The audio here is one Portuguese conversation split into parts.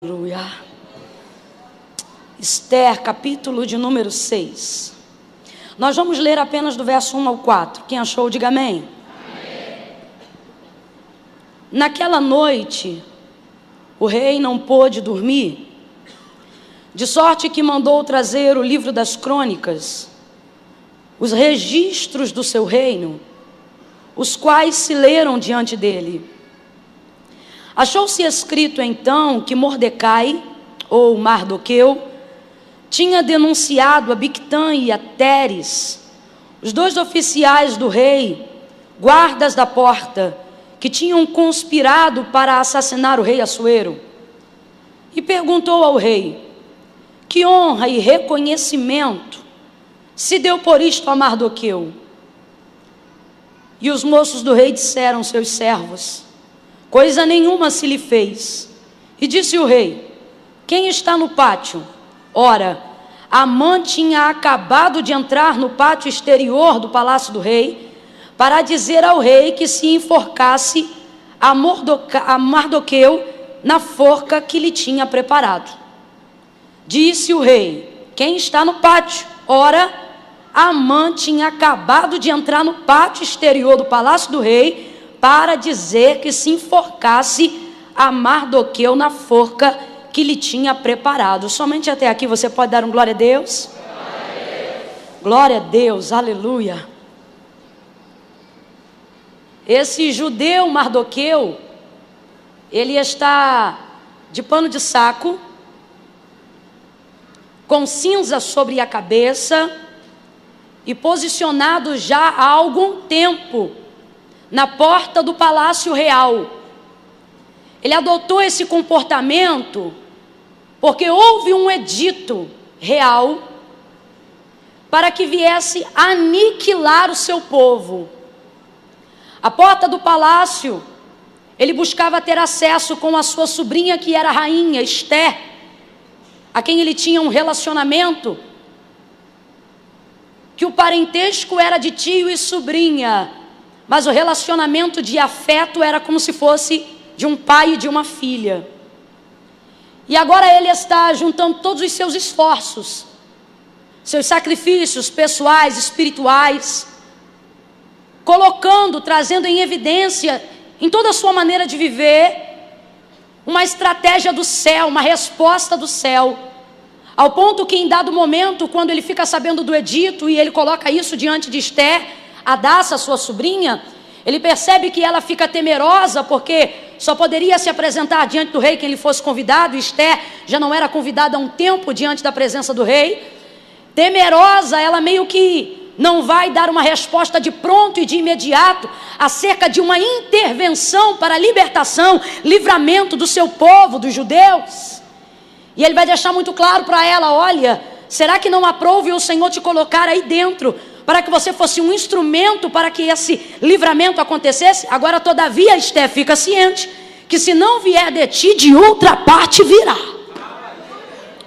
Aleluia. Esther, capítulo de número 6. Nós vamos ler apenas do verso 1 ao 4. Quem achou, diga amém. Amém. Naquela noite, o rei não pôde dormir, de sorte que mandou trazer o livro das crônicas, os registros do seu reino, os quais se leram diante dele. Achou-se escrito então que Mordecai, ou Mardoqueu, tinha denunciado a Bigtã e a Teres, os dois oficiais do rei, guardas da porta, que tinham conspirado para assassinar o rei Assuero. E perguntou ao rei: que honra e reconhecimento se deu por isto a Mardoqueu? E os moços do rei disseram aos seus servos: coisa nenhuma se lhe fez. E disse o rei: quem está no pátio? Ora, Amã tinha acabado de entrar no pátio exterior do palácio do rei, para dizer ao rei que se enforcasse a Mardoqueu na forca que lhe tinha preparado. Disse o rei: quem está no pátio? Ora, Amã tinha acabado de entrar no pátio exterior do palácio do rei, para dizer que se enforcasse a Mardoqueu na forca que lhe tinha preparado. Somente até aqui você pode dar um glória a Deus? Glória a Deus, aleluia. Esse judeu Mardoqueu, ele está de pano de saco, com cinza sobre a cabeça e posicionado já há algum tempo na porta do palácio real. Ele adotou esse comportamento porque houve um edito real para que viesse aniquilar o seu povo. A porta do palácio, ele buscava ter acesso com a sua sobrinha, que era a rainha Esther, a quem ele tinha um relacionamento, que o parentesco era de tio e sobrinha, mas o relacionamento de afeto era como se fosse de um pai e de uma filha. E agora ele está juntando todos os seus esforços, seus sacrifícios pessoais, espirituais, colocando, trazendo em evidência, em toda a sua maneira de viver, uma estratégia do céu, uma resposta do céu, ao ponto que em dado momento, quando ele fica sabendo do edito e ele coloca isso diante de Esther, Hadassa, sua sobrinha, ele percebe que ela fica temerosa, porque só poderia se apresentar diante do rei quem ele fosse convidado. Esther já não era convidada há um tempo diante da presença do rei. Temerosa, ela meio que não vai dar uma resposta de pronto e de imediato acerca de uma intervenção para a libertação, livramento do seu povo, dos judeus. E ele vai deixar muito claro para ela: olha, será que não aprouve o Senhor te colocar aí dentro, para que você fosse um instrumento para que esse livramento acontecesse? Agora, todavia, Esther, fica ciente que se não vier de ti, de outra parte virá.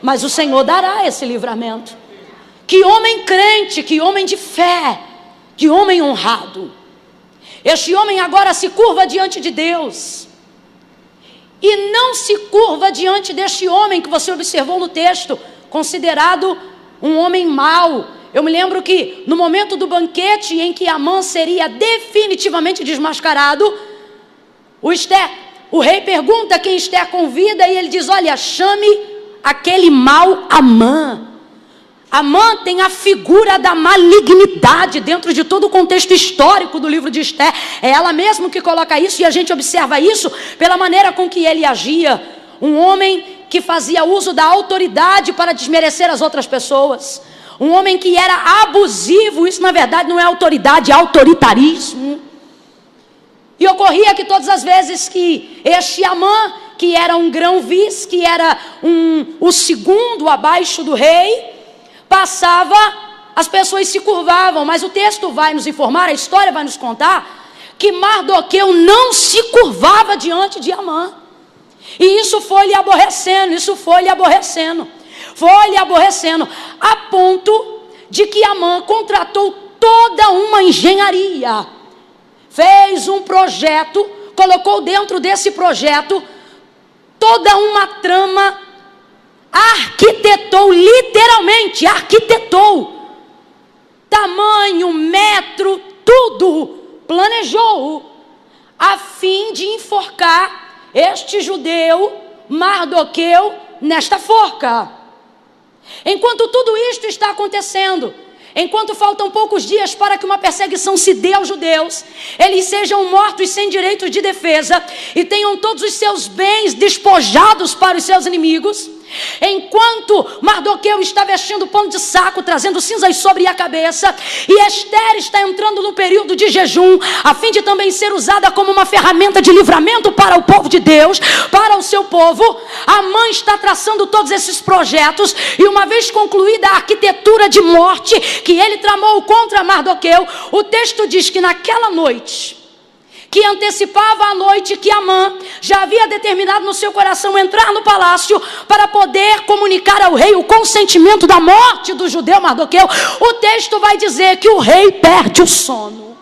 Mas o Senhor dará esse livramento. Que homem crente, que homem de fé, que homem honrado. Este homem agora se curva diante de Deus. E não se curva diante deste homem que você observou no texto, considerado um homem mau. Eu me lembro que no momento do banquete em que Amã seria definitivamente desmascarado, o rei pergunta quem Esther convida, e ele diz: olha, chame aquele mau Amã. Amã tem a figura da malignidade dentro de todo o contexto histórico do livro de Esther. É ela mesma que coloca isso, e a gente observa isso pela maneira com que ele agia. Um homem que fazia uso da autoridade para desmerecer as outras pessoas. Um homem que era abusivo. Isso na verdade não é autoridade, é autoritarismo. E ocorria que todas as vezes que este Amã, que era um grão-vice, que era o segundo abaixo do rei, passava, as pessoas se curvavam. Mas o texto vai nos informar, a história vai nos contar, que Mardoqueu não se curvava diante de Amã. E isso foi lhe aborrecendo, foi lhe aborrecendo, a ponto de que Amã contratou toda uma engenharia, fez um projeto, colocou dentro desse projeto toda uma trama arquitetou, literalmente arquitetou. Tamanho, metro, tudo planejou a fim de enforcar este judeu Mardoqueu nesta forca. Enquanto tudo isto está acontecendo, enquanto faltam poucos dias para que uma perseguição se dê aos judeus, eles sejam mortos sem direito de defesa e tenham todos os seus bens despojados para os seus inimigos, enquanto Mardoqueu está vestindo pano de saco, trazendo cinzas sobre a cabeça, e Esther está entrando no período de jejum, a fim de também ser usada como uma ferramenta de livramento para o povo de Deus, para o seu povo, Amã está traçando todos esses projetos, e uma vez concluída a arquitetura de morte que ele tramou contra Mardoqueu, o texto diz que naquela noite, que antecipava a noite que Amã já havia determinado no seu coração entrar no palácio para poder comunicar ao rei o consentimento da morte do judeu Mardoqueu, o texto vai dizer que o rei perde o sono.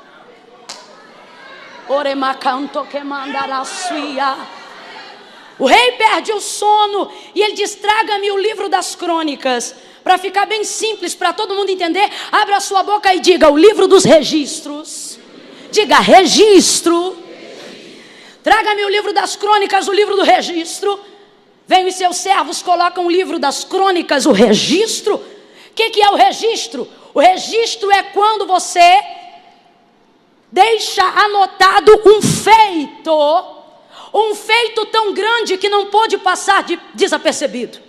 O rei perde o sono e ele diz: traga-me o livro das crônicas. Para ficar bem simples, para todo mundo entender, abra a sua boca e diga: o livro dos registros. Diga: registro. Traga-me o livro das crônicas, o livro do registro. Vem os seus servos, colocam o livro das crônicas, o registro. O que é o registro? O registro é quando você deixa anotado um feito tão grande que não pôde passar desapercebido.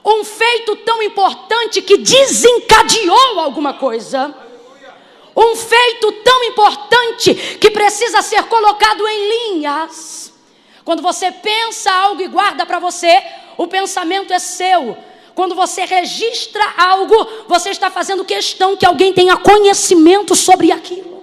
Um feito tão importante que desencadeou alguma coisa. Um feito tão importante que precisa ser colocado em linhas. Quando você pensa algo e guarda para você, o pensamento é seu. Quando você registra algo, você está fazendo questão que alguém tenha conhecimento sobre aquilo.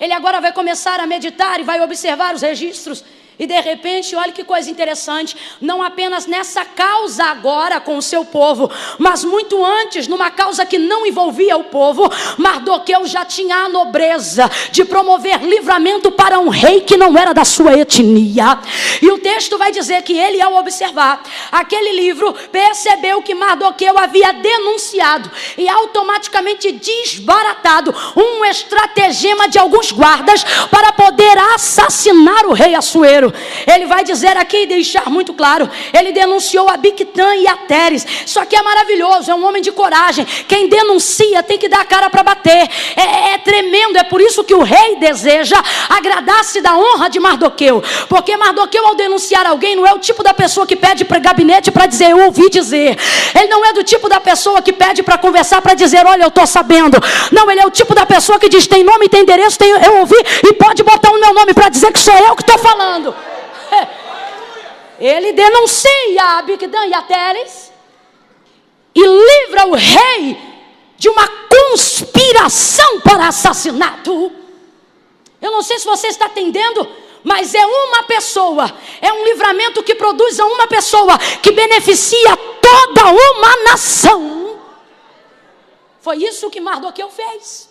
Ele agora vai começar a meditar e vai observar os registros. E de repente, olha que coisa interessante, não apenas nessa causa agora com o seu povo, mas muito antes, numa causa que não envolvia o povo, Mardoqueu já tinha a nobreza de promover livramento para um rei que não era da sua etnia. E o texto vai dizer que ele, ao observar aquele livro, percebeu que Mardoqueu havia denunciado e automaticamente desbaratado um estratagema de alguns guardas para poder assassinar o rei Assuero. Ele vai dizer aqui e deixar muito claro, ele denunciou a Bigtã e a Teres. Isso aqui é maravilhoso, é um homem de coragem. Quem denuncia tem que dar a cara para bater. É tremendo, é por isso que o rei deseja agradar-se da honra de Mardoqueu, porque Mardoqueu, ao denunciar alguém, não é o tipo da pessoa que pede para gabinete para dizer: eu ouvi dizer. Ele não é do tipo da pessoa que pede para conversar para dizer: olha, eu estou sabendo. Não, ele é o tipo da pessoa que diz: tem nome, tem endereço, eu ouvi, e pode botar o meu nome para dizer que sou eu que estou falando. Ele denuncia a Bigtã e a Teres e livra o rei de uma conspiração para assassinato. Eu não sei se você está entendendo, mas é uma pessoa, é um livramento que produz a uma pessoa que beneficia toda uma nação. Foi isso que Mardoqueu fez.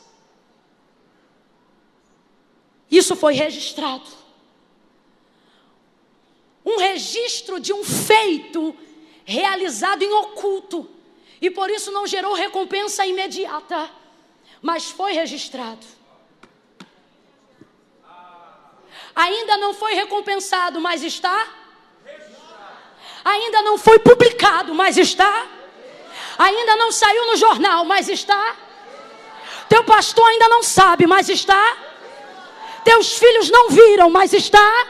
Isso foi registrado. Um registro de um feito realizado em oculto. E por isso não gerou recompensa imediata. Mas foi registrado. Ainda não foi recompensado, mas está. Ainda não foi publicado, mas está. Ainda não saiu no jornal, mas está. Teu pastor ainda não sabe, mas está. Teus filhos não viram, mas está.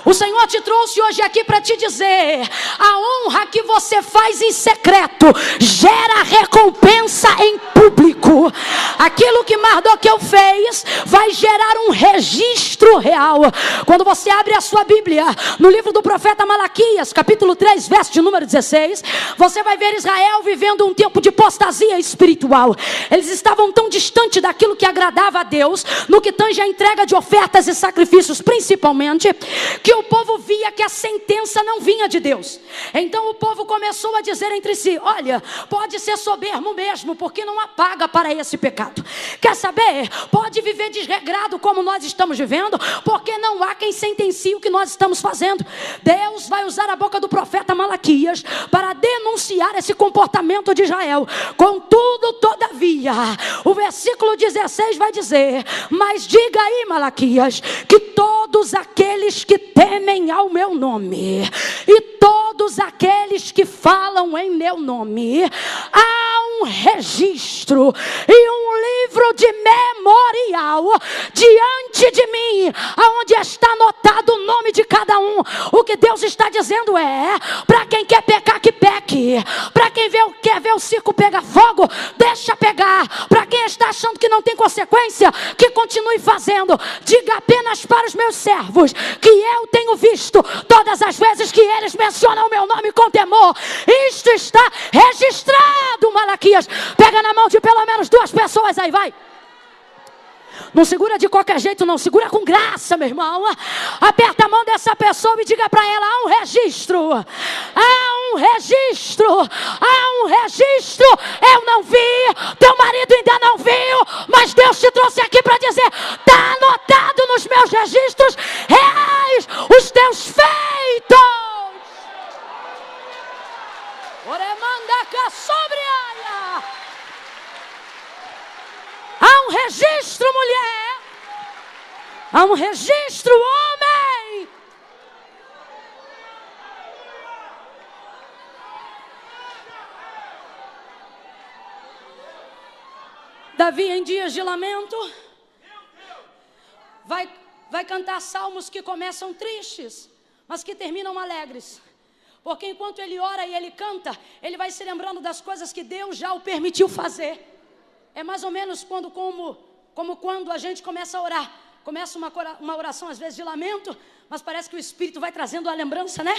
O Senhor te trouxe hoje aqui para te dizer: a honra que você faz em secreto gera recompensa em público. Aquilo que Mardoqueu fez vai gerar um registro real. Quando você abre a sua Bíblia no livro do profeta Malaquias, capítulo 3, verso de número 16, você vai ver Israel vivendo um tempo de apostasia espiritual. Eles estavam tão distantes daquilo que agradava a Deus, no que tange a entrega de ofertas e sacrifícios principalmente, que o povo via que a sentença não vinha de Deus. Então o povo começou a dizer entre si: olha, pode ser soberbo mesmo, porque não há paga para esse pecado. Quer saber? Pode viver desregrado como nós estamos vivendo, porque não há quem sentencie o que nós estamos fazendo. Deus vai usar a boca do profeta Malaquias para denunciar desviar esse comportamento de Israel. Contudo, todavia, o versículo 16 vai dizer: mas diga aí, Malaquias, que todos aqueles que temem ao meu nome, e todos aqueles que falam em meu nome, há um registro e um livro de memorial diante de mim, aonde está anotado o nome de cada um. O que Deus está dizendo é: para quem quer pecar, que peque. Para quem quer ver o circo pegar fogo, deixa pegar. Para quem está achando que não tem consequência, que continue fazendo. Diga apenas para os meus servos que eu tenho visto todas as vezes que eles mencionam o meu nome com temor. Isto está registrado, Malaquias. Pega na mão de pelo menos 2 pessoas aí, vai. Não segura de qualquer jeito, não. Segura com graça, meu irmão. Aperta a mão dessa pessoa e diga para ela: há um registro. Há um registro. Há um registro. Eu não vi. Teu marido ainda não viu. Mas Deus te trouxe aqui para dizer: está anotado nos meus registros reais os teus feitos. Oremandaca sobre ela. Há um registro, mulher. Há um registro, homem. Davi, em dias de lamento, vai cantar salmos que começam tristes, mas que terminam alegres. Porque enquanto ele ora e ele canta, ele vai se lembrando das coisas que Deus já o permitiu fazer. É mais ou menos como quando a gente começa a orar. Começa uma oração às vezes de lamento, mas parece que o Espírito vai trazendo a lembrança, né?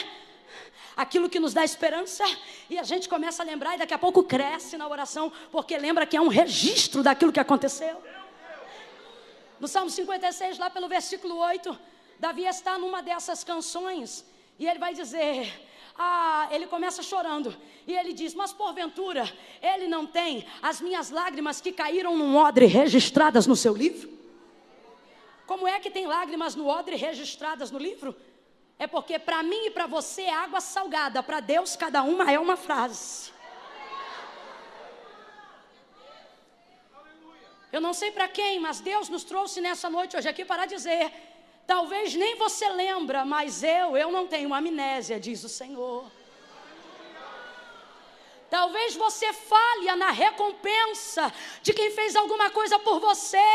Aquilo que nos dá esperança, e a gente começa a lembrar, e daqui a pouco cresce na oração, porque lembra que é um registro daquilo que aconteceu. No Salmo 56, lá pelo versículo 8, Davi está numa dessas canções, e ele vai dizer... ele começa chorando, e ele diz: mas porventura, ele não tem as minhas lágrimas que caíram num odre registradas no seu livro? Como é que tem lágrimas no odre registradas no livro? É porque para mim e para você é água salgada, para Deus cada uma é uma frase. Eu não sei para quem, mas Deus nos trouxe nessa noite hoje aqui para dizer: talvez nem você lembra, mas eu não tenho amnésia, diz o Senhor. Talvez você falha na recompensa de quem fez alguma coisa por você.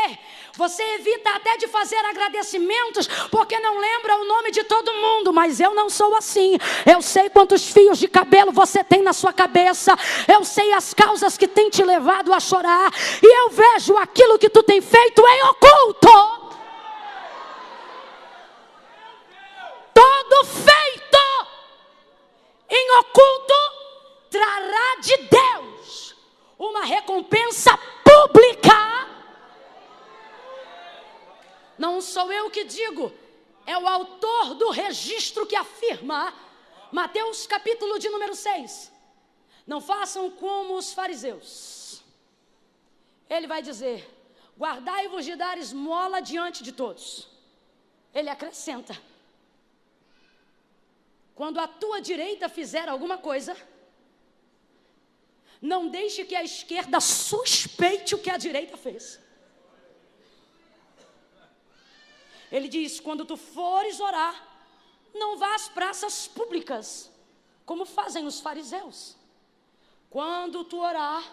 Você evita até de fazer agradecimentos, porque não lembra o nome de todo mundo. Mas eu não sou assim. Eu sei quantos fios de cabelo você tem na sua cabeça. Eu sei as causas que tem te levado a chorar. E eu vejo aquilo que tu tem feito em oculto. Todo feito em oculto trará de Deus uma recompensa pública. Não sou eu que digo, é o autor do registro que afirma. Mateus capítulo de número 6. Não façam como os fariseus. Ele vai dizer: guardai-vos de dar esmola diante de todos. Ele acrescenta: quando a tua direita fizer alguma coisa, não deixe que a esquerda suspeite o que a direita fez. Ele diz: quando tu fores orar, não vá às praças públicas, como fazem os fariseus. Quando tu orar,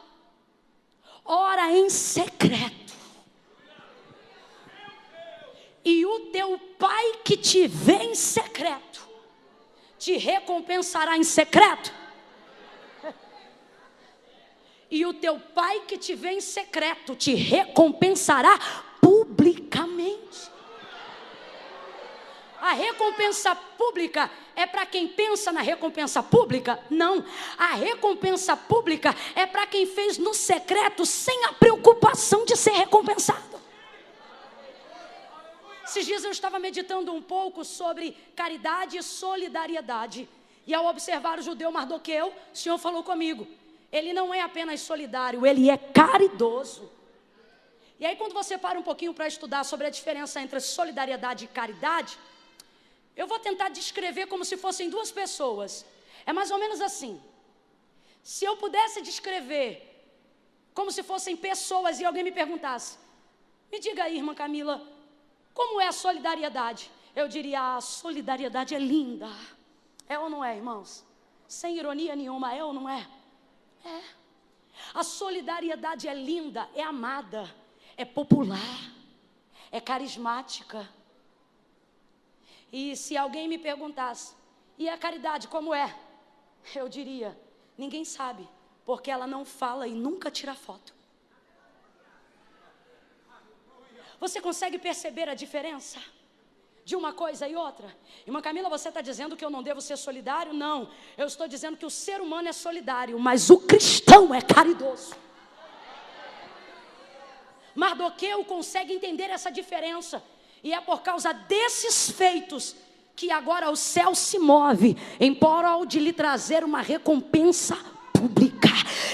ora em secreto. E o teu pai que te vê em secreto, te recompensará em secreto. E o teu pai que te vê em secreto, te recompensará publicamente. A recompensa pública é para quem pensa na recompensa pública? Não. A recompensa pública é para quem fez no secreto, sem a preocupação de ser recompensado. Esses dias eu estava meditando um pouco sobre caridade e solidariedade. E ao observar o judeu Mardoqueu, o Senhor falou comigo: ele não é apenas solidário, ele é caridoso. E aí quando você para um pouquinho para estudar sobre a diferença entre solidariedade e caridade, eu vou tentar descrever como se fossem duas pessoas. É mais ou menos assim: Se eu pudesse descrever como se fossem pessoas e alguém me perguntasse, me diga aí, irmã Camila, como é a solidariedade? Eu diria, a solidariedade é linda. É ou não é, irmãos? Sem ironia nenhuma, é ou não é? É. A solidariedade é linda, é amada, é popular, é carismática. E se alguém me perguntasse, e a caridade como é? Eu diria, ninguém sabe, porque ela não fala e nunca tira foto. Você consegue perceber a diferença de uma coisa e outra? Irmã Camila, você está dizendo que eu não devo ser solidário? Não, eu estou dizendo que o ser humano é solidário, mas o cristão é caridoso. Mardoqueu consegue entender essa diferença, e é por causa desses feitos que agora o céu se move em prol de lhe trazer uma recompensa pública.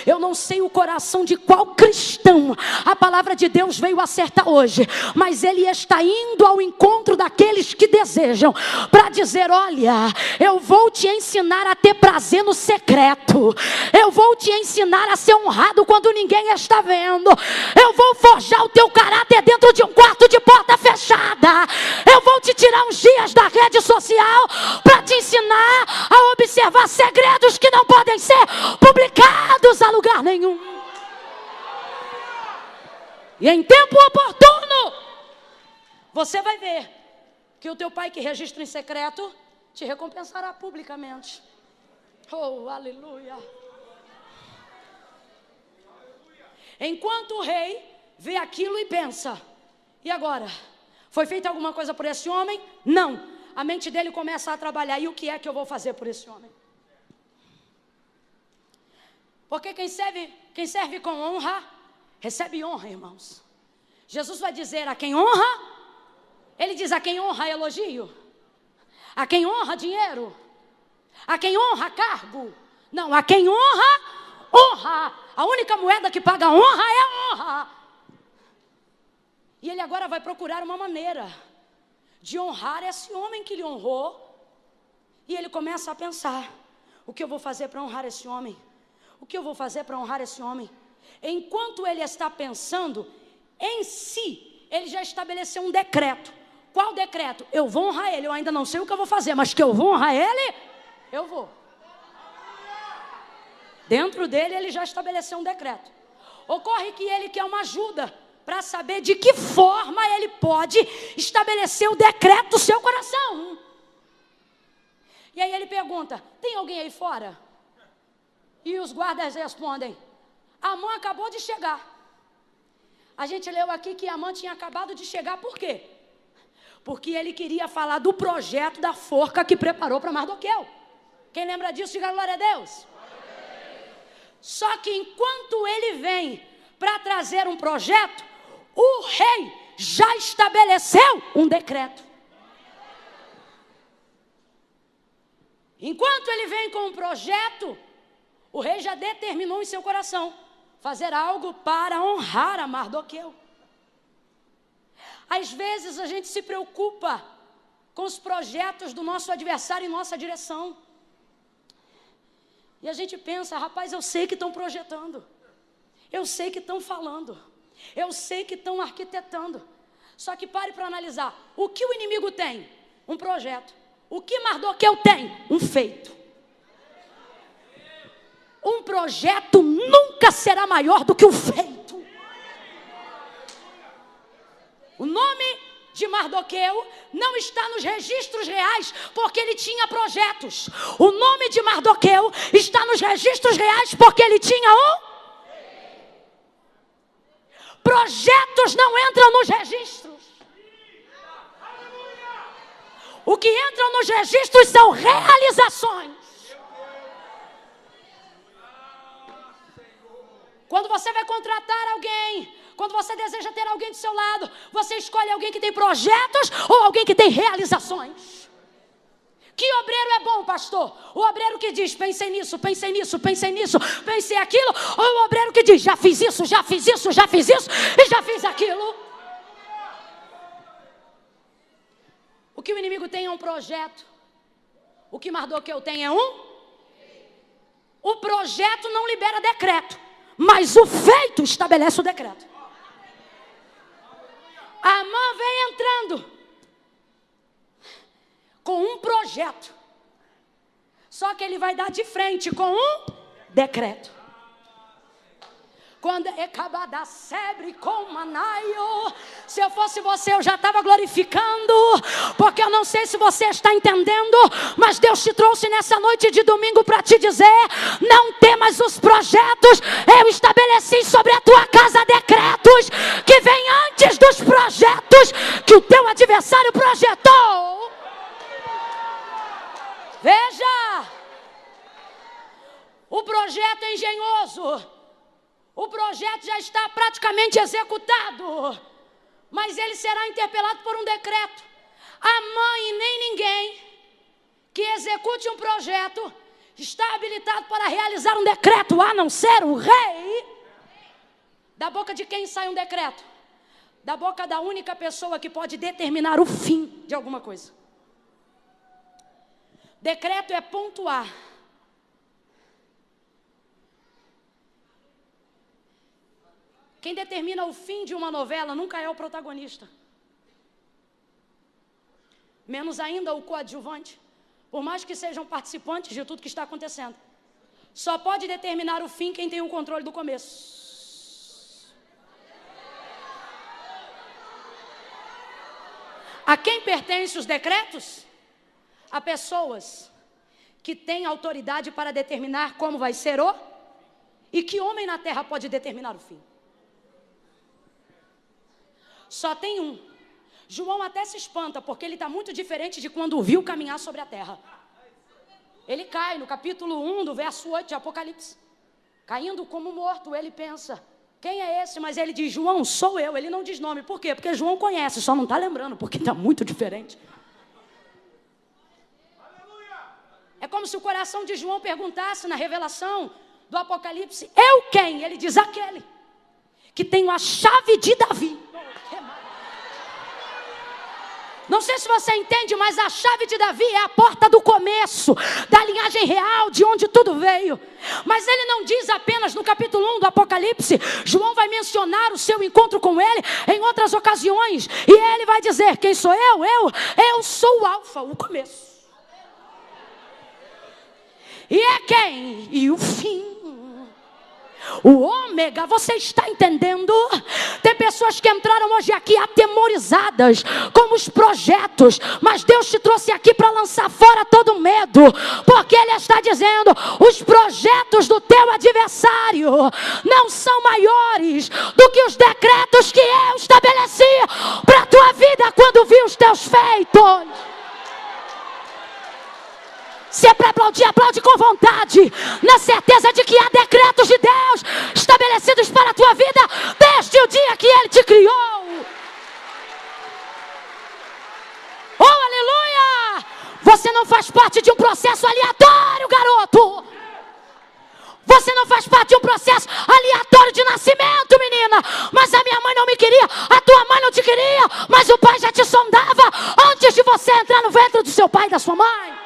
Eu não sei o coração de qual cristão a palavra de Deus veio acertar hoje, mas ele está indo ao encontro daqueles que desejam, para dizer, olha, eu vou te ensinar a ter prazer no secreto, eu vou te ensinar a ser honrado quando ninguém está vendo, eu vou forjar o teu caráter dentro de um quarto de porta fechada, eu vou te tirar uns dias da rede social, para te ensinar a observar segredos que não podem ser publicados a lugar nenhum. E em tempo oportuno, você vai ver que o teu pai que registra em secreto te recompensará publicamente. Oh, aleluia. Enquanto o rei vê aquilo e pensa, e agora? Foi feita alguma coisa por esse homem? Não. A mente dele começa a trabalhar, e o que é que eu vou fazer por esse homem? Porque quem serve com honra, recebe honra, irmãos. Jesus vai dizer a quem honra, ele diz a quem honra elogio, a quem honra dinheiro, a quem honra cargo. Não, a quem honra, honra. A única moeda que paga honra é a honra. E ele agora vai procurar uma maneira de honrar esse homem que lhe honrou. E ele começa a pensar, o que eu vou fazer para honrar esse homem? O que eu vou fazer para honrar esse homem? Enquanto ele está pensando em si, ele já estabeleceu um decreto. Qual decreto? Eu vou honrar ele. Eu ainda não sei o que eu vou fazer, mas que eu vou honrar ele, eu vou. Dentro dele, ele já estabeleceu um decreto. Ocorre que ele quer uma ajuda para saber de que forma ele pode estabelecer o decreto do seu coração. E aí ele pergunta, tem alguém aí fora? E os guardas respondem, Amã acabou de chegar. A gente leu aqui que Amã tinha acabado de chegar, por quê? Porque ele queria falar do projeto da forca que preparou para Mardoqueu. Quem lembra disso, diga glória a Deus. Só que enquanto ele vem para trazer um projeto, o rei já estabeleceu um decreto. Enquanto ele vem com um projeto, o rei já determinou em seu coração fazer algo para honrar a Mardoqueu. Às vezes a gente se preocupa com os projetos do nosso adversário em nossa direção. E a gente pensa, rapaz, eu sei que estão projetando, eu sei que estão falando, eu sei que estão arquitetando. Só que pare para analisar, o que o inimigo tem? Um projeto. O que Mardoqueu tem? Um feito. Um projeto nunca será maior do que o feito. O nome de Mardoqueu não está nos registros reais, porque ele tinha projetos. O nome de Mardoqueu está nos registros reais, porque ele tinha um... Projetos não entram nos registros. O que entra nos registros são realizações. Quando você vai contratar alguém, quando você deseja ter alguém do seu lado, você escolhe alguém que tem projetos ou alguém que tem realizações? Que obreiro é bom, pastor? O obreiro que diz, pensei nisso, pensei nisso, pensei nisso, pensei aquilo, ou o obreiro que diz, já fiz isso, já fiz isso, já fiz isso e já fiz aquilo? O que o inimigo tem é um projeto. O que Mardoqueu tem é um? O projeto não libera decreto, mas o feito estabelece o decreto. Amã vem entrando com um projeto, só que ele vai dar de frente com um decreto. Quando Ecabada sebre com Manaio, se eu fosse você, eu já estava glorificando, porque eu não sei se você está entendendo, mas Deus te trouxe nessa noite de domingo para te dizer: não temas os projetos, eu estabeleci sobre a tua casa decretos que vêm antes dos projetos que o teu adversário projetou. Veja, o projeto é engenhoso. O projeto já está praticamente executado, mas ele será interpelado por um decreto. Amã e nem ninguém que execute um projeto está habilitado para realizar um decreto, a não ser o rei. Da boca de quem sai um decreto? Da boca da única pessoa que pode determinar o fim de alguma coisa. Decreto é pontuar. Quem determina o fim de uma novela nunca é o protagonista. Menos ainda o coadjuvante. Por mais que sejam participantes de tudo que está acontecendo. Só pode determinar o fim quem tem o controle do começo. A quem pertencem os decretos? A pessoas que têm autoridade para determinar como vai ser o... E que homem na terra pode determinar o fim? Só tem um. João até se espanta, porque ele está muito diferente de quando o viu caminhar sobre a terra. Ele cai no capítulo 1 do verso 8 de Apocalipse. Caindo como morto, ele pensa: quem é esse? Mas ele diz: João, sou eu. Ele não diz nome. Por quê? Porque João conhece, só não está lembrando, porque está muito diferente. É como se o coração de João perguntasse na revelação do Apocalipse: eu quem? Ele diz: aquele que tem a chave de Davi. Não sei se você entende, mas a chave de Davi é a porta do começo, da linhagem real, de onde tudo veio. Mas ele não diz apenas no capítulo 1 do Apocalipse. João vai mencionar o seu encontro com ele em outras ocasiões. E ele vai dizer: quem sou eu? Eu sou o Alfa, o começo. E é quem? E o fim. O ômega, você está entendendo? Tem pessoas que entraram hoje aqui atemorizadas com os projetos, mas Deus te trouxe aqui para lançar fora todo medo, porque Ele está dizendo: os projetos do teu adversário não são maiores do que os decretos que eu estabeleci para a tua vida quando vi os teus feitos. Se é para aplaudir, aplaude com vontade, na certeza de que há decretos de Deus estabelecidos para a tua vida desde o dia que Ele te criou. Oh, aleluia! Você não faz parte de um processo aleatório, garoto. Você não faz parte de um processo aleatório de nascimento, menina. Mas a minha mãe não me queria, a tua mãe não te queria, mas o pai já te sondava antes de você entrar no ventre do seu pai e da sua mãe.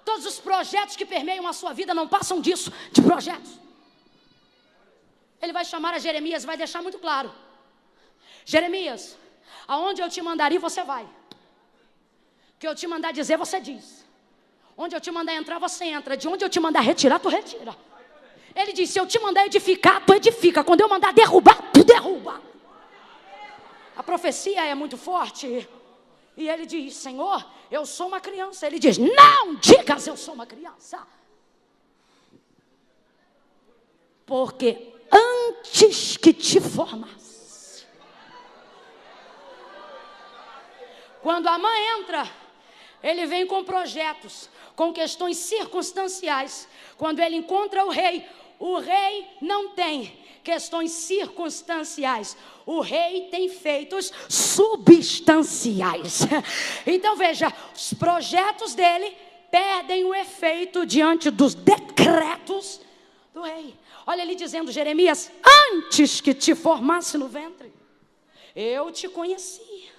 Todos os projetos que permeiam a sua vida não passam disso, de projetos. Ele vai chamar a Jeremias, vai deixar muito claro: Jeremias, aonde eu te mandar ir, você vai. O que eu te mandar dizer, você diz. Onde eu te mandar entrar, você entra. De onde eu te mandar retirar, tu retira. Ele diz: se eu te mandar edificar, tu edifica. Quando eu mandar derrubar, tu derruba. A profecia é muito forte. E ele diz: Senhor, eu sou uma criança. Ele diz: não digas eu sou uma criança. Porque antes que te formasse. Quando a mãe entra, ele vem com projetos, com questões circunstanciais. Quando ele encontra o rei não tem questões circunstanciais. O rei tem feitos substanciais. Então veja, os projetos dele perdem o efeito diante dos decretos do rei. Olha ele dizendo: Jeremias, antes que te formasse no ventre, eu te conheci.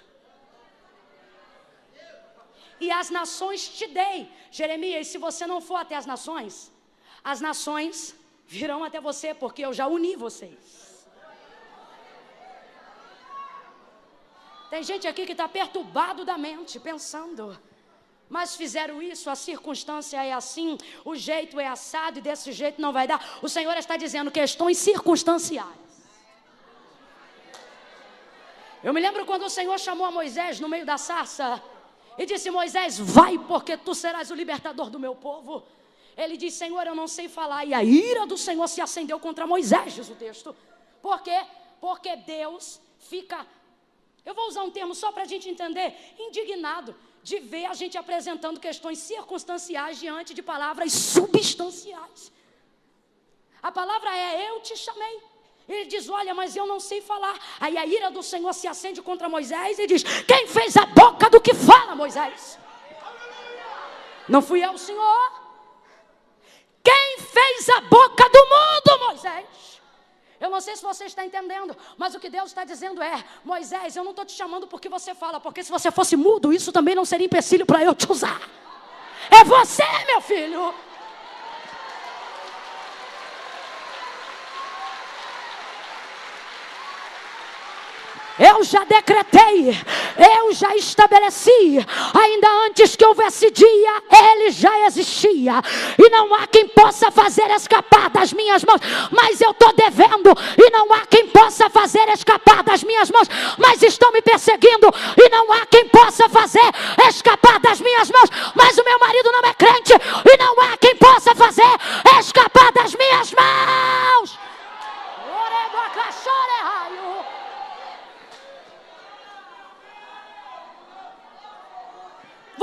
e as nações te dei. Jeremias, se você não for até as nações virão até você, porque eu já uni vocês. Tem gente aqui que está perturbado da mente, pensando, mas fizeram isso, a circunstância é assim, o jeito é assado e desse jeito não vai dar. O Senhor está dizendo questões circunstanciais. Eu me lembro quando o Senhor chamou a Moisés no meio da sarça e disse: Moisés, vai, porque tu serás o libertador do meu povo. Ele disse: Senhor, eu não sei falar. E a ira do Senhor se acendeu contra Moisés, diz o texto. Por quê? Porque Deus fica, eu vou usar um termo só para a gente entender, indignado de ver a gente apresentando questões circunstanciais diante de palavras substanciais. A palavra é: eu te chamei. Ele diz: olha, mas eu não sei falar. Aí a ira do Senhor se acende contra Moisés e diz: quem fez a boca do que fala, Moisés? Não fui eu, Senhor. Quem fez a boca do mundo, Moisés? Eu não sei se você está entendendo, mas o que Deus está dizendo é: Moisés, eu não estou te chamando porque você fala, porque se você fosse mudo, isso também não seria empecilho para eu te usar. É você, meu filho. Eu já decretei, eu já estabeleci, ainda antes que houvesse dia, ele já existia, e não há quem possa fazer escapar das minhas mãos, mas eu estou devendo, e não há quem possa fazer escapar das minhas mãos, mas estão me perseguindo, e não há quem possa fazer escapar das minhas mãos, mas o meu marido não é crente, e não há quem possa fazer escapar das minhas mãos.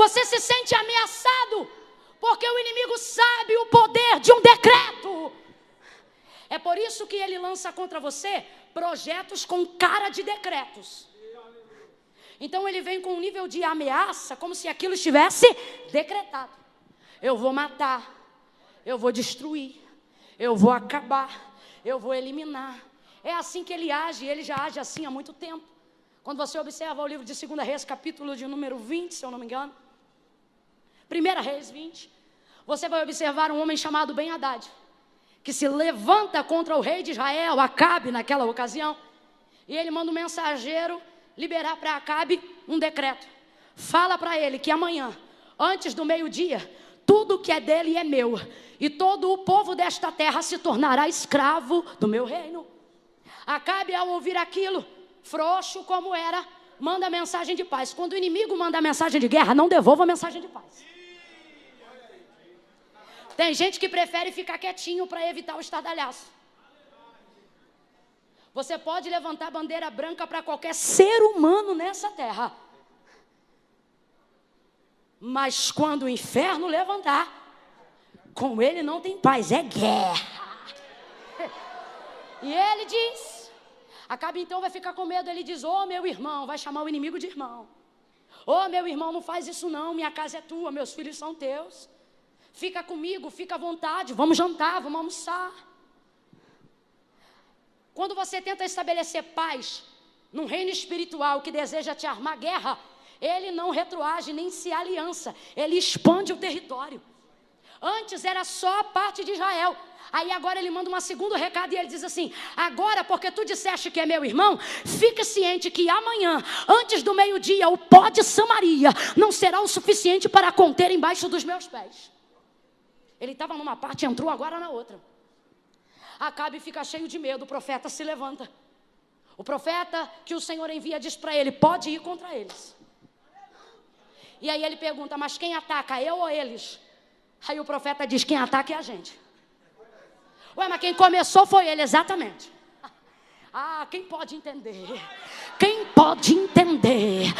Você se sente ameaçado, porque o inimigo sabe o poder de um decreto. É por isso que ele lança contra você projetos com cara de decretos. Então ele vem com um nível de ameaça, como se aquilo estivesse decretado. Eu vou matar, eu vou destruir, eu vou acabar, eu vou eliminar. É assim que ele age, ele já age assim há muito tempo. Quando você observa o livro de 2 Reis, capítulo de número 20, se eu não me engano, 1 Reis 20, você vai observar um homem chamado Ben-Hadad, que se levanta contra o rei de Israel, Acabe, naquela ocasião, e ele manda um mensageiro liberar para Acabe um decreto. Fala para ele que amanhã, antes do meio-dia, tudo que é dele é meu, e todo o povo desta terra se tornará escravo do meu reino. Acabe, ao ouvir aquilo, frouxo como era, manda a mensagem de paz. Quando o inimigo manda a mensagem de guerra, não devolva a mensagem de paz. Tem gente que prefere ficar quietinho para evitar o estardalhaço. Você pode levantar bandeira branca para qualquer ser humano nessa terra, mas quando o inferno levantar, com ele não tem paz, é guerra. E ele diz, Acabe então vai ficar com medo. Ele diz: ô meu irmão, vai chamar o inimigo de irmão. Ô meu irmão, não faz isso não, minha casa é tua, meus filhos são teus. Fica comigo, fica à vontade, vamos jantar, vamos almoçar. Quando você tenta estabelecer paz num reino espiritual que deseja te armar guerra, ele não retroage nem se aliança, ele expande o território. Antes era só a parte de Israel. Aí agora ele manda um segundo recado e ele diz assim: agora, porque tu disseste que é meu irmão, fica ciente que amanhã, antes do meio-dia, o pó de Samaria não será o suficiente para conter embaixo dos meus pés. Ele estava numa parte e entrou agora na outra. Acabe fica cheio de medo, o profeta se levanta. O profeta que o Senhor envia diz para ele: pode ir contra eles. E aí ele pergunta: mas quem ataca, eu ou eles? Aí o profeta diz: quem ataca é a gente. Ué, mas quem começou foi ele, exatamente. Ah, quem pode entender? Quem pode entender?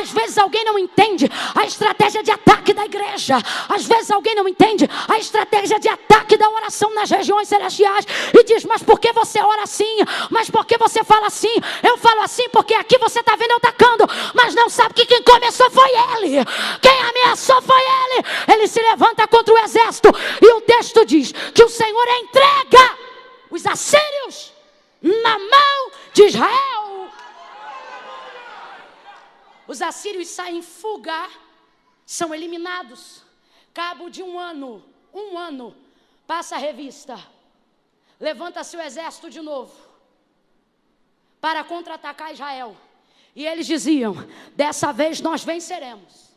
Às vezes alguém não entende a estratégia de ataque da igreja. Às vezes alguém não entende a estratégia de ataque da oração nas regiões celestiais. E diz: mas por que você ora assim? Mas por que você fala assim? Eu falo assim porque aqui você está vendo eu atacando. Mas não sabe que quem começou foi ele. Quem ameaçou foi ele. Ele se levanta contra o exército. E o texto diz que o Senhor entrega os assírios na mão de Israel. Os assírios saem em fuga são eliminados. Cabo de um ano, passa a revista. Levanta-se o exército de novo para contra-atacar Israel. E eles diziam: dessa vez nós venceremos.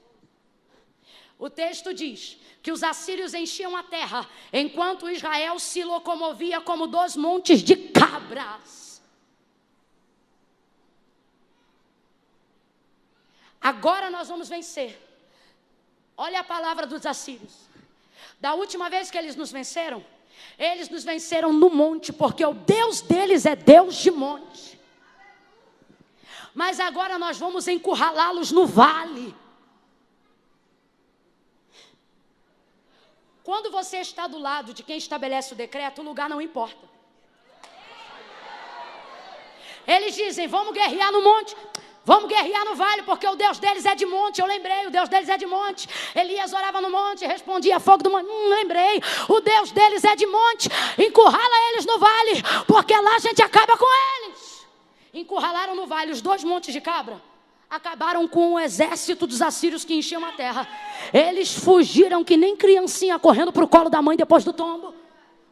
O texto diz que os assírios enchiam a terra, enquanto Israel se locomovia como 2 montes de cabras. Agora nós vamos vencer. Olha a palavra dos assírios. Da última vez que eles nos venceram no monte, porque o Deus deles é Deus de monte. Mas agora nós vamos encurralá-los no vale. Quando você está do lado de quem estabelece o decreto, o lugar não importa. Eles dizem: vamos guerrear no monte, vamos guerrear no vale, porque o Deus deles é de monte. Eu lembrei, o Deus deles é de monte. Elias orava no monte, respondia fogo do monte. Lembrei, o Deus deles é de monte. Encurrala eles no vale, porque lá a gente acaba com eles. Encurralaram no vale os 2 montes de cabra. Acabaram com o exército dos assírios que enchiam a terra. Eles fugiram que nem criancinha correndo para o colo da mãe depois do tombo.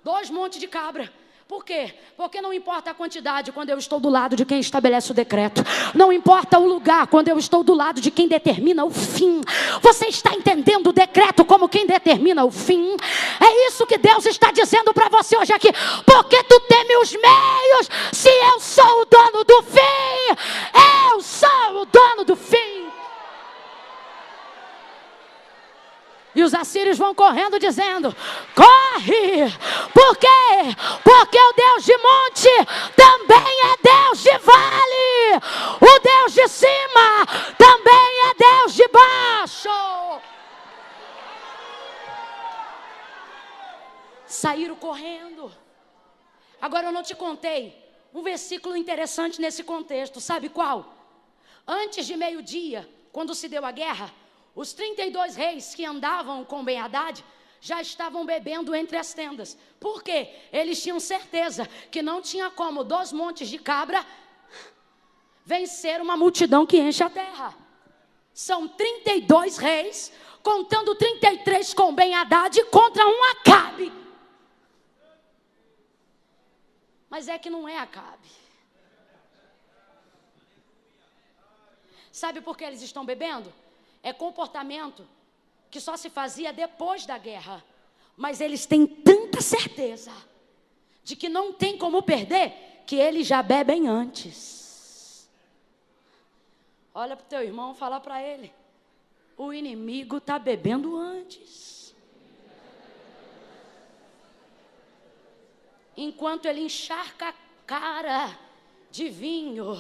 2 montes de cabra. Por quê? Porque não importa a quantidade quando eu estou do lado de quem estabelece o decreto. Não importa o lugar quando eu estou do lado de quem determina o fim. Você está entendendo o decreto como quem determina o fim? É isso que Deus está dizendo para você hoje aqui. Porque tu teme os meios, se eu sou o dono do fim. Eu sou o dono do fim. E os assírios vão correndo dizendo: corre! Por quê? Porque o Deus de monte também é Deus de vale. O Deus de cima também é Deus de baixo. Saíram correndo. Agora eu não te contei um versículo interessante nesse contexto. Sabe qual? Antes de meio-dia, quando se deu a guerra, os 32 reis que andavam com Ben-Hadad já estavam bebendo entre as tendas. Por quê? Eles tinham certeza que não tinha como 2 montes de cabra vencer uma multidão que enche a terra. São 32 reis, contando 33 com Ben-Hadad contra um Acabe. Mas é que não é Acabe. Sabe por que eles estão bebendo? É comportamento que só se fazia depois da guerra. Mas eles têm tanta certeza de que não tem como perder, que eles já bebem antes. Olha para o teu irmão, fala para ele: o inimigo está bebendo antes. Enquanto ele encharca a cara de vinho,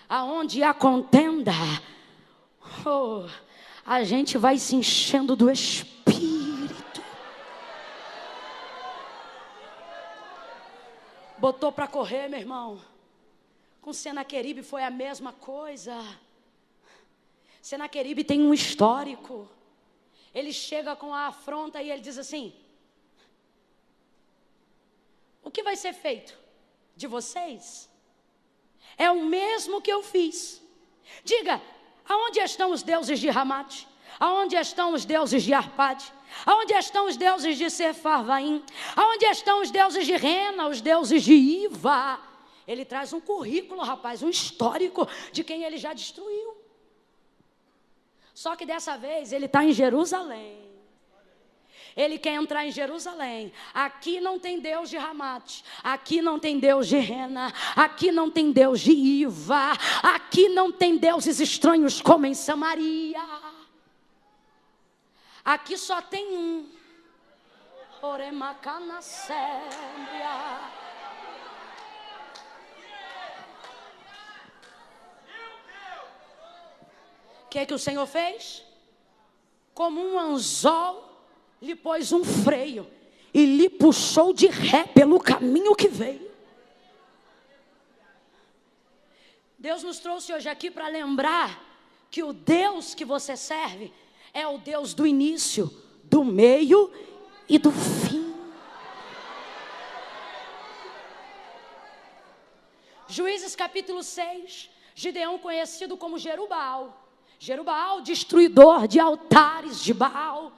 aonde há contenda, a gente vai se enchendo do Espírito. Botou para correr, meu irmão. Com Senaqueribe foi a mesma coisa. Senaqueribe tem um histórico. Ele chega com a afronta e ele diz assim: o que vai ser feito de vocês é o mesmo que eu fiz. Diga: aonde estão os deuses de Ramate? Aonde estão os deuses de Arpade? Aonde estão os deuses de Sefarvaim? Aonde estão os deuses de Rena, os deuses de Iva? Ele traz um currículo, rapaz, um histórico de quem ele já destruiu. Só que dessa vez ele está em Jerusalém. Ele quer entrar em Jerusalém. Aqui não tem Deus de Ramate. Aqui não tem Deus de Rena. Aqui não tem Deus de Iva. Aqui não tem deuses estranhos como em Samaria. Aqui só tem um. Oremacanasémbia. O que o Senhor fez? Como um anzol, lhe pôs um freio e lhe puxou de ré pelo caminho que veio. Deus nos trouxe hoje aqui para lembrar que o Deus que você serve é o Deus do início, do meio e do fim. Juízes capítulo 6, Gideão conhecido como Jerubbaal. Jerubbaal, destruidor de altares de Baal.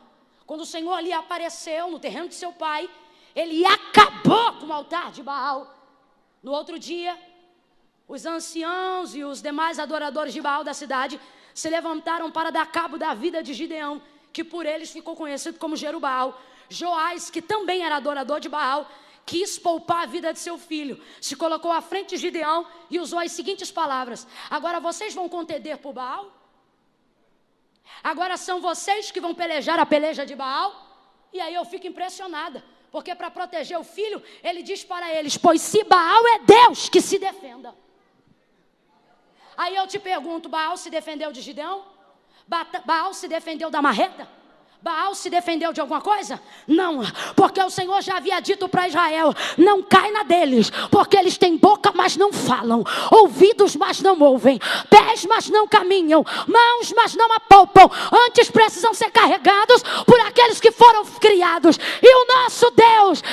Quando o Senhor lhe apareceu no terreno de seu pai, ele acabou com o altar de Baal. No outro dia, os anciãos e os demais adoradores de Baal da cidade se levantaram para dar cabo da vida de Gideão, que por eles ficou conhecido como Jerubbaal. Joás, que também era adorador de Baal, quis poupar a vida de seu filho, se colocou à frente de Gideão e usou as seguintes palavras: agora vocês vão contender por Baal? Agora são vocês que vão pelejar a peleja de Baal? E aí eu fico impressionada, porque para proteger o filho, ele diz para eles: pois se Baal é Deus, que se defenda. Aí eu te pergunto, Baal se defendeu de Gideão? Baal se defendeu da marreta? Baal se defendeu de alguma coisa? Não, porque o Senhor já havia dito para Israel: não cai na deles, porque eles têm boca, mas não falam, ouvidos, mas não ouvem, pés, mas não caminham, mãos, mas não apalpam. Antes precisam ser carregados por aqueles que foram criados. E o nosso Deus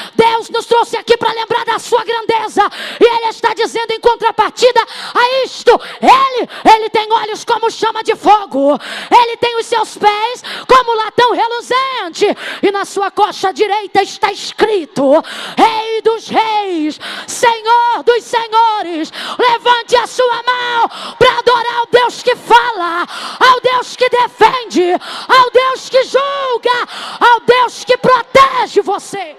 nos trouxe aqui para lembrar da sua grandeza. E Ele está dizendo em contrapartida a isto: Ele tem olhos como chama de fogo, Ele tem os seus pés como latão reluzente, e na sua coxa direita está escrito: Rei dos reis, Senhor dos senhores. Levante a sua mão para adorar ao Deus que fala, ao Deus que defende, ao Deus que julga, ao Deus que protege você,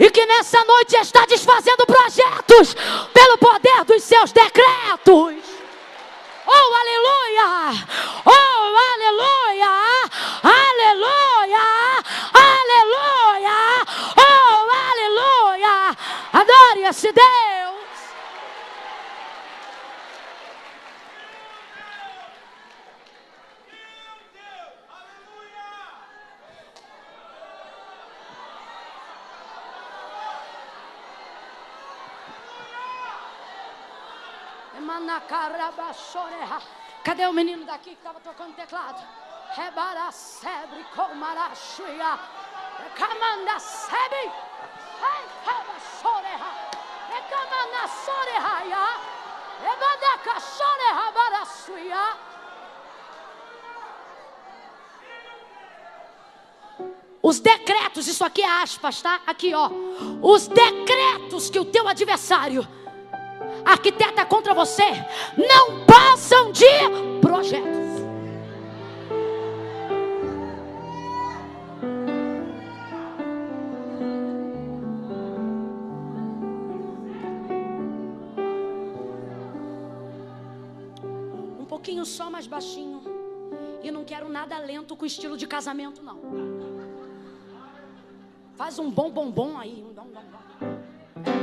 e que nessa noite está desfazendo projetos pelo poder dos seus decretos. Oh, aleluia! Oh, aleluia! Aleluia! Aleluia! Oh, aleluia! Adore esse Deus! Cadê o menino daqui que estava tocando teclado? Rebara sebre com marachuia. Camanda sebre. Ai, soreha. Camanda soreha. Ebada soreha barasuia. Os decretos, isso aqui é aspas, tá? Aqui, ó. Os decretos que o teu adversário arquiteta contra você não passam de projetos. Um pouquinho só mais baixinho. E não quero nada lento com estilo de casamento, não. Faz um bom aí.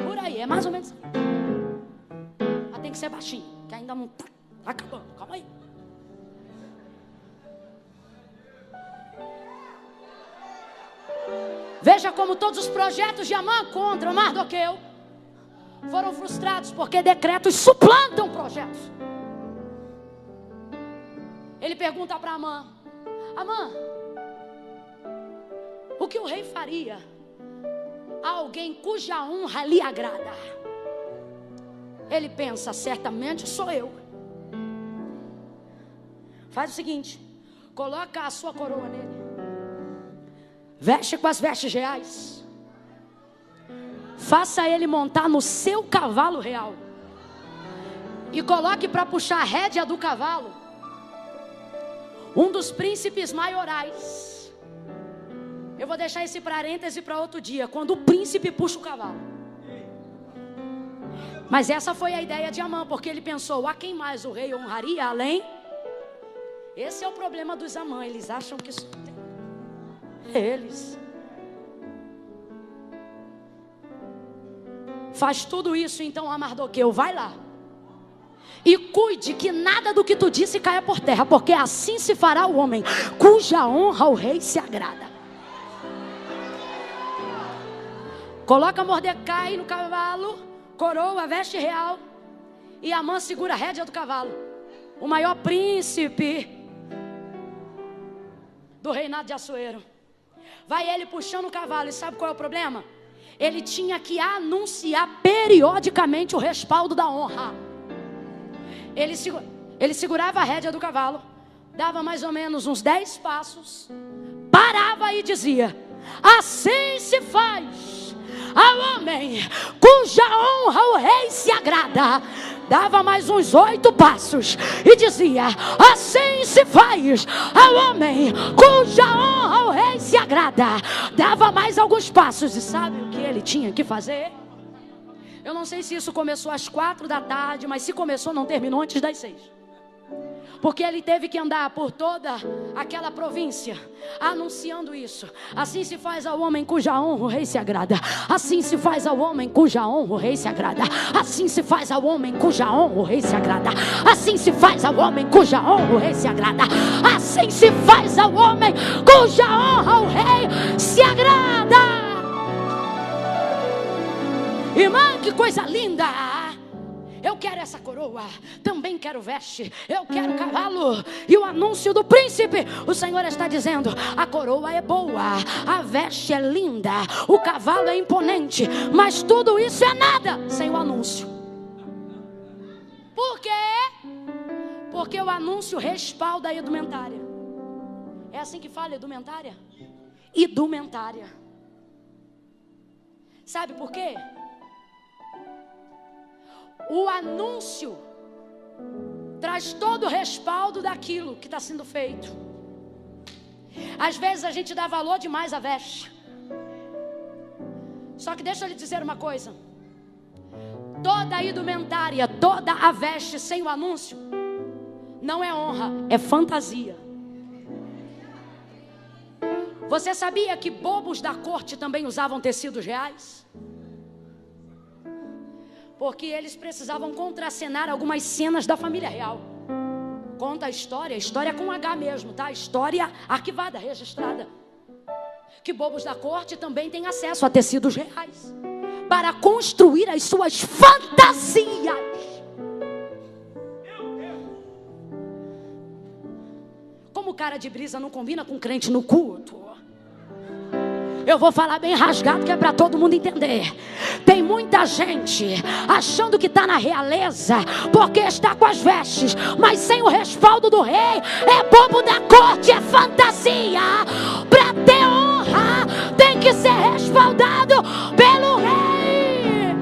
Por aí, é mais ou menos. Tem que ser baixinho, que ainda não tá acabando. Calma aí. Veja como todos os projetos de Amã contra Mardoqueu foram frustrados, porque decretos suplantam projetos. Ele pergunta para Amã: Amã, o que o rei faria a alguém cuja honra lhe agrada? Ele pensa: certamente sou eu. Faz o seguinte: coloca a sua coroa nele, veste com as vestes reais, faça ele montar no seu cavalo real, e coloque para puxar a rédea do cavalo um dos príncipes maiorais. Eu vou deixar esse parêntese para outro dia, quando o príncipe puxa o cavalo. Mas essa foi a ideia de Amã, porque ele pensou: a quem mais o rei honraria além? Esse é o problema dos Amã, eles acham que isso tem. Eles faz tudo isso. Então a Mardoqueu, vai lá e cuide que nada do que tu disse caia por terra, porque assim se fará o homem cuja honra o rei se agrada. Coloca Mordecai no cavalo, coroa, veste real, e Amã segura a rédea do cavalo. O maior príncipe do reinado de Assuero. Vai ele puxando o cavalo, e sabe qual é o problema? Ele tinha que anunciar periodicamente o respaldo da honra. Ele segura. Ele segurava a rédea do cavalo, dava mais ou menos uns 10 passos, parava e dizia: assim se faz ao homem cuja honra o rei se agrada. Dava mais uns 8 passos e dizia: assim se faz ao homem cuja honra o rei se agrada. Dava mais alguns passos e sabe o que ele tinha que fazer? Eu não sei se isso começou às 4 da tarde, mas se começou não terminou antes das 6. Porque ele teve que andar por toda aquela província anunciando isso. Assim se faz ao homem cuja honra o rei se agrada. Assim se faz ao homem cuja honra o rei se agrada. Assim se faz ao homem cuja honra o rei se agrada. Assim se faz ao homem cuja honra o rei se agrada. Assim se faz ao homem cuja honra o rei se agrada. Irmã, que coisa linda! Eu quero essa coroa, também quero veste, eu quero cavalo e o anúncio do príncipe. O Senhor está dizendo: a coroa é boa, a veste é linda, o cavalo é imponente, mas tudo isso é nada sem o anúncio. Por quê? Porque o anúncio respalda a indumentária. É assim que fala indumentária? Indumentária. Sabe por quê? O anúncio traz todo o respaldo daquilo que está sendo feito. Às vezes a gente dá valor demais à veste. Só que deixa eu lhe dizer uma coisa: toda a indumentária, toda a veste sem o anúncio não é honra, é fantasia. Você sabia que bobos da corte também usavam tecidos reais? Porque eles precisavam contracenar algumas cenas da família real. Conta a história com H mesmo, tá? História arquivada, registrada. Que bobos da corte também têm acesso a tecidos reais para construir as suas fantasias. Como cara de brisa não combina com crente no culto. Eu vou falar bem rasgado que é para todo mundo entender. Tem muita gente achando que está na realeza porque está com as vestes, mas sem o respaldo do rei. É bobo da corte, é fantasia. Para ter honra tem que ser respaldado pelo rei.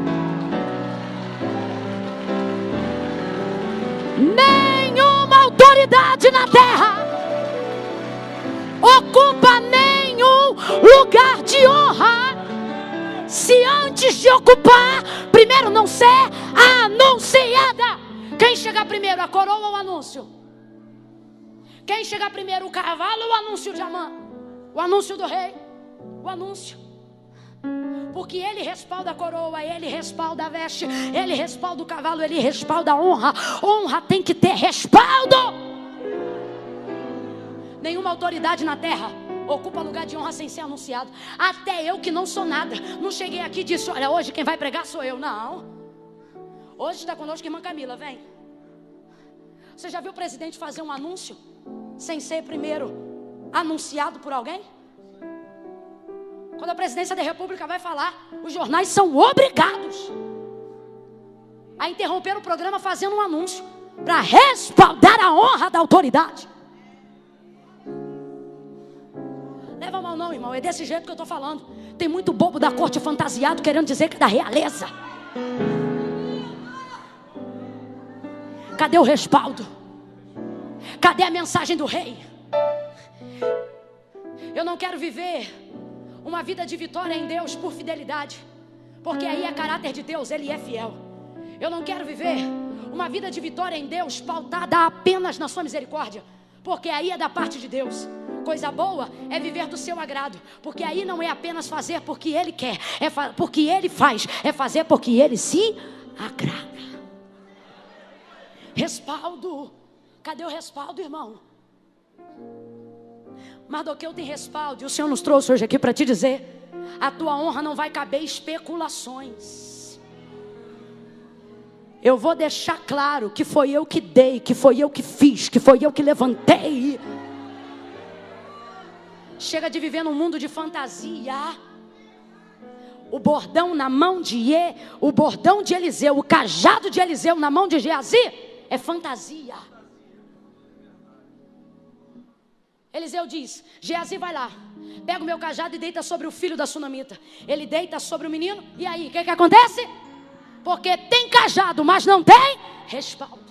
Nenhuma autoridade na terra ocupa nenhum lugar de honra se antes de ocupar, primeiro não ser anunciada. Quem chegar primeiro, a coroa ou o anúncio? Quem chegar primeiro, o cavalo ou o anúncio de Amã? O anúncio do rei? O anúncio. Porque ele respalda a coroa, ele respalda a veste, ele respalda o cavalo, ele respalda a honra. Honra tem que ter respaldo. Nenhuma autoridade na terra ocupa lugar de honra sem ser anunciado. Até eu que não sou nada, não cheguei aqui e disse: olha, hoje quem vai pregar sou eu. Não. Hoje está conosco a irmã Camila, vem. Você já viu o presidente fazer um anúncio sem ser primeiro anunciado por alguém? Quando a presidência da república vai falar, os jornais são obrigados a interromper o programa fazendo um anúncio para respaldar a honra da autoridade. Leva mal não, irmão, é desse jeito que eu estou falando. Tem muito bobo da corte fantasiado querendo dizer que é da realeza. Cadê o respaldo? Cadê a mensagem do rei? Eu não quero viver uma vida de vitória em Deus por fidelidade, porque aí é caráter de Deus, Ele é fiel. Eu não quero viver uma vida de vitória em Deus pautada apenas na sua misericórdia, porque aí é da parte de Deus. Coisa boa é viver do seu agrado, porque aí não é apenas fazer porque Ele quer, é porque Ele faz, é fazer porque Ele se agrada. Respaldo. Cadê o respaldo, irmão? Mardoqueu tem respaldo, e o Senhor nos trouxe hoje aqui para te dizer: a tua honra não vai caber especulações. Eu vou deixar claro que foi eu que dei, que foi eu que fiz, que foi eu que levantei. Chega de viver num mundo de fantasia. O bordão na mão de o bordão de Eliseu, o cajado de Eliseu na mão de Geazi é fantasia. Eliseu diz: Geazi, vai lá, pega o meu cajado e deita sobre o filho da sunamita. Ele deita sobre o menino, e aí, o que acontece? Porque tem cajado, mas não tem respaldo.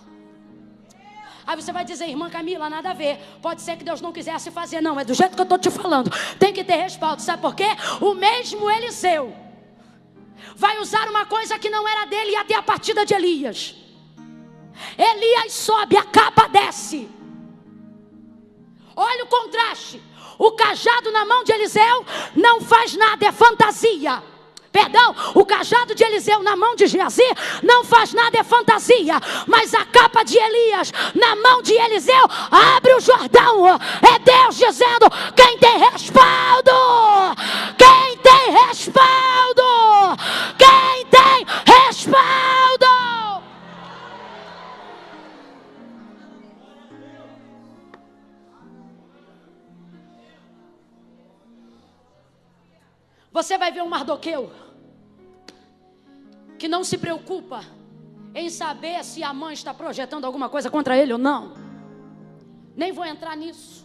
Aí você vai dizer: irmã Camila, nada a ver, pode ser que Deus não quisesse fazer. Não, é do jeito que eu estou te falando, tem que ter respaldo. Sabe por quê? O mesmo Eliseu vai usar uma coisa que não era dele, e até a partida de Elias. Elias sobe, a capa desce. Olha o contraste. O cajado na mão de Eliseu não faz nada, é fantasia. Perdão, o cajado de Eliseu na mão de Geazi não faz nada, é fantasia. Mas a capa de Elias na mão de Eliseu abre o Jordão. É Deus dizendo: quem tem respaldo, quem tem respaldo, quem tem respaldo. Você vai ver um Mardoqueu que não se preocupa em saber se a mãe está projetando alguma coisa contra ele ou não. Nem vou entrar nisso.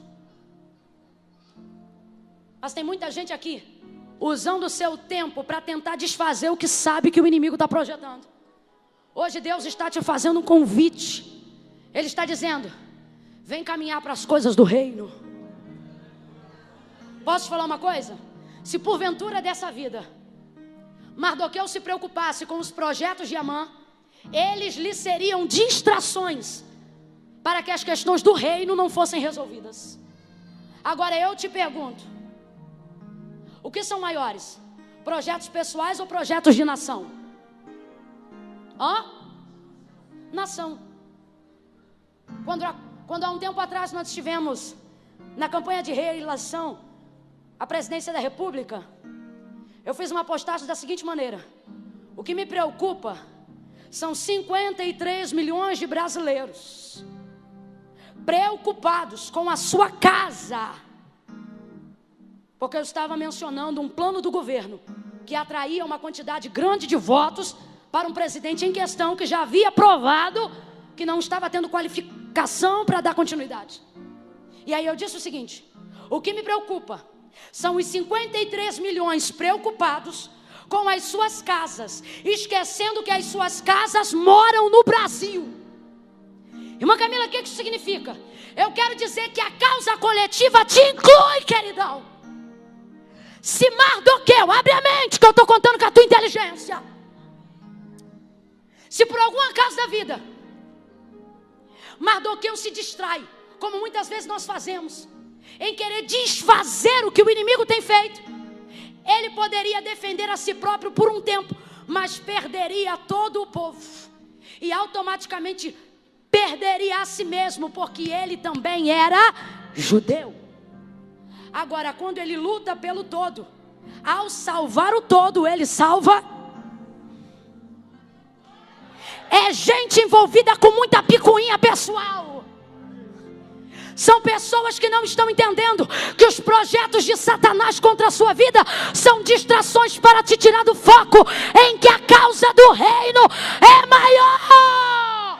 Mas tem muita gente aqui usando o seu tempo para tentar desfazer o que sabe que o inimigo está projetando. Hoje Deus está te fazendo um convite. Ele está dizendo: vem caminhar para as coisas do reino. Posso te falar uma coisa? Se porventura dessa vida Mardoqueu se preocupasse com os projetos de Amã, eles lhe seriam distrações para que as questões do reino não fossem resolvidas. Agora eu te pergunto: o que são maiores? Projetos pessoais ou projetos de nação? Nação. Quando há um tempo atrás nós estivemos na campanha de reeleição à presidência da República, eu fiz uma postagem da seguinte maneira: o que me preocupa são 53 milhões de brasileiros preocupados com a sua casa, porque eu estava mencionando um plano do governo que atraía uma quantidade grande de votos para um presidente em questão que já havia provado que não estava tendo qualificação para dar continuidade. E aí eu disse o seguinte: o que me preocupa são os 53 milhões preocupados com as suas casas, esquecendo que as suas casas moram no Brasil. Irmã Camila, o que isso significa? Eu quero dizer que a causa coletiva te inclui, queridão. Se Mardoqueu, abre a mente que eu estou contando com a tua inteligência. Se por alguma causa da vida Mardoqueu se distrai, como muitas vezes nós fazemos, em querer desfazer o que o inimigo tem feito, ele poderia defender a si próprio por um tempo, mas perderia todo o povo, e automaticamente perderia a si mesmo, porque ele também era judeu. Agora, quando ele luta pelo todo, ao salvar o todo, ele salva. É gente envolvida com muita picuinha pessoal. São pessoas que não estão entendendo que os projetos de Satanás contra a sua vida são distrações para te tirar do foco em que a causa do reino é maior.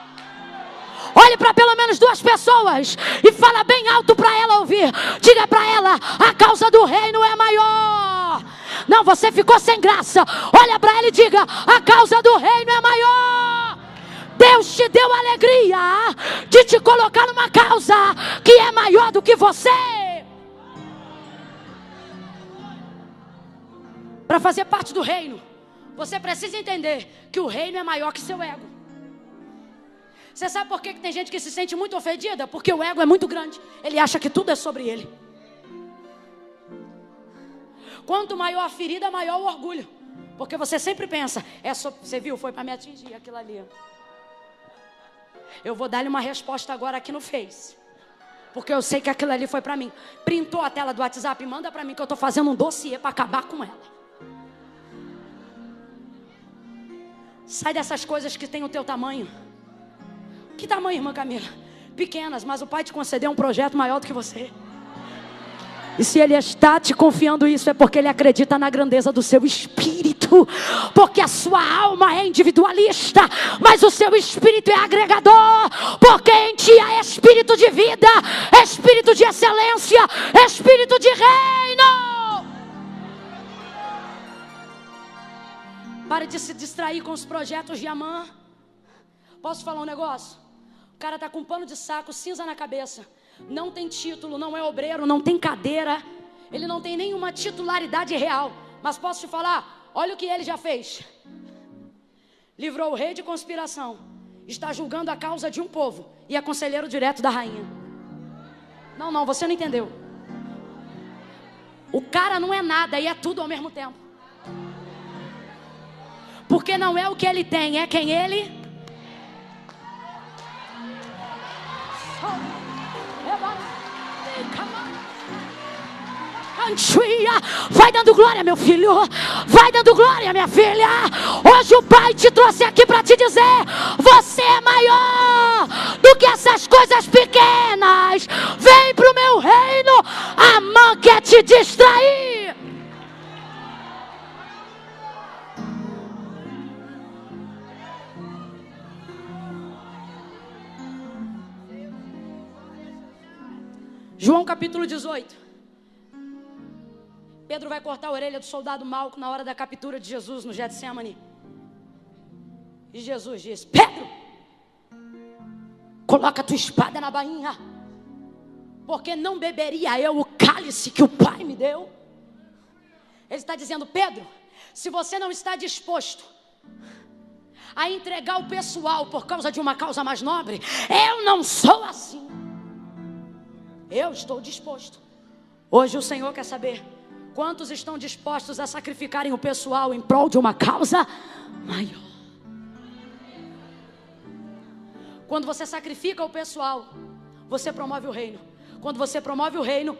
Olhe para pelo menos duas pessoas e fala bem alto para ela ouvir. Diga para ela: a causa do reino é maior. Não, você ficou sem graça. Olha para ela e diga: a causa do reino é maior. Deus te deu a alegria de te colocar numa causa que é maior do que você. Para fazer parte do reino, você precisa entender que o reino é maior que seu ego. Você sabe por que tem gente que se sente muito ofendida? Porque o ego é muito grande. Ele acha que tudo é sobre ele. Quanto maior a ferida, maior o orgulho. Porque você sempre pensa: você viu, foi para me atingir aquilo ali. Eu vou dar-lhe uma resposta agora aqui no Face, porque eu sei que aquilo ali foi para mim. Printou a tela do WhatsApp, manda para mim que eu estou fazendo um dossiê para acabar com ela. Sai dessas coisas que tem o teu tamanho. Que tamanho, irmã Camila? Pequenas, mas o Pai te concedeu um projeto maior do que você. E se Ele está te confiando isso, é porque Ele acredita na grandeza do seu espírito. espírito, porque a sua alma é individualista, mas o seu espírito é agregador, porque em ti há espírito de vida, espírito de excelência, espírito de reino. Pare de se distrair com os projetos de Amã. Posso falar um negócio? O cara está com um pano de saco, cinza na cabeça, não tem título, não é obreiro, não tem cadeira, ele não tem nenhuma titularidade real. Mas posso te falar, olha o que ele já fez. Livrou o rei de conspiração, está julgando a causa de um povo e é conselheiro direto da rainha. Não, você não entendeu. O cara não é nada e é tudo ao mesmo tempo. Porque não é o que ele tem, é quem ele... Vai dando glória, meu filho. Vai dando glória, minha filha. Hoje o Pai te trouxe aqui para te dizer: você é maior do que essas coisas pequenas. Vem pro meu reino. Amã quer te distrair. João capítulo 18. Pedro vai cortar a orelha do soldado Malco na hora da captura de Jesus no Getsemane. E Jesus diz: Pedro, coloca a tua espada na bainha, porque não beberia eu o cálice que o Pai me deu. Ele está dizendo: Pedro, se você não está disposto a entregar o pessoal por causa de uma causa mais nobre, eu não sou assim. Eu estou disposto. Hoje o Senhor quer saber quantos estão dispostos a sacrificarem o pessoal em prol de uma causa maior. Quando você sacrifica o pessoal, você promove o reino. Quando você promove o reino,